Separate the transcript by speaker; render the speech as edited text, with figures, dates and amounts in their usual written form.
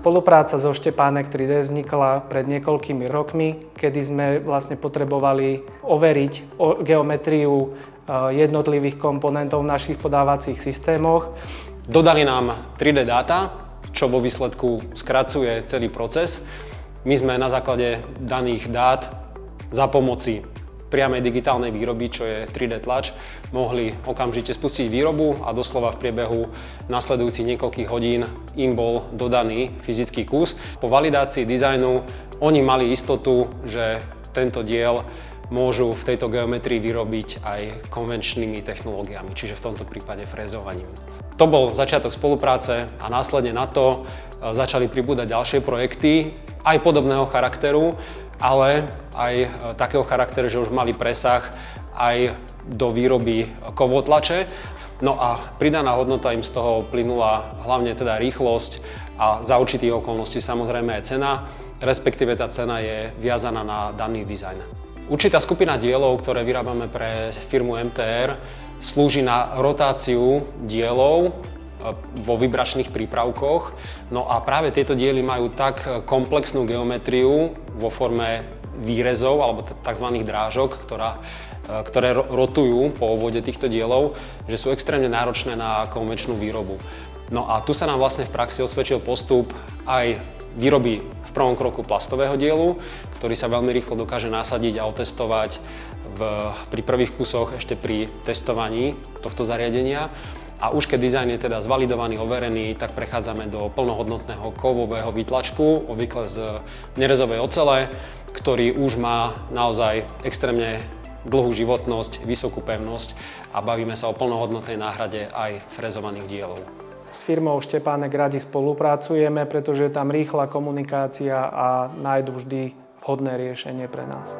Speaker 1: Spolupráca so Štepánek 3D vznikla pred niekoľkými rokmi, kedy sme vlastne potrebovali overiť geometriu jednotlivých komponentov v našich podávacích systémoch.
Speaker 2: Dodali nám 3D dáta, čo vo výsledku skracuje celý proces. My sme na základe daných dát za pomoci priamej digitálnej výroby, čo je 3D tlač, mohli okamžite spustiť výrobu a doslova v priebehu nasledujúcich niekoľkých hodín im bol dodaný fyzický kus. Po validácii dizajnu oni mali istotu, že tento diel môžu v tejto geometrii vyrobiť aj konvenčnými technológiami, čiže v tomto prípade frézovaním. To bol začiatok spolupráce a následne na to začali pribúdať ďalšie projekty, aj podobného charakteru, ale aj takého charakteru, že už mali presah aj do výroby kovotlače. No a pridaná hodnota im z toho plynula hlavne teda rýchlosť a za určitých okolností samozrejme aj cena, respektíve tá cena je viazaná na daný dizajn. Určitá skupina dielov, ktoré vyrábame pre firmu MTR, slúži na rotáciu dielov vo vibračných prípravkoch. No a práve tieto diely majú tak komplexnú geometriu vo forme výrezov alebo tzv. Drážok, ktoré rotujú po obvode týchto dielov, že sú extrémne náročné na konvenčnú výrobu. No a tu sa nám vlastne v praxi osvedčil postup aj výroby v prvom kroku plastového dielu, ktorý sa veľmi rýchlo dokáže nasadiť a otestovať pri prvých kusoch ešte pri testovaní tohto zariadenia. A už keď dizajn je teda zvalidovaný, overený, tak prechádzame do plnohodnotného kovového výtlačku, obvykle z nerezovej ocele, ktorý už má naozaj extrémne dlhú životnosť, vysokú pevnosť a bavíme sa o plnohodnotnej náhrade aj frezovaných dielov.
Speaker 1: S firmou Štepánek radi spolupracujeme, pretože je tam rýchla komunikácia a nájdu vždy vhodné riešenie pre nás.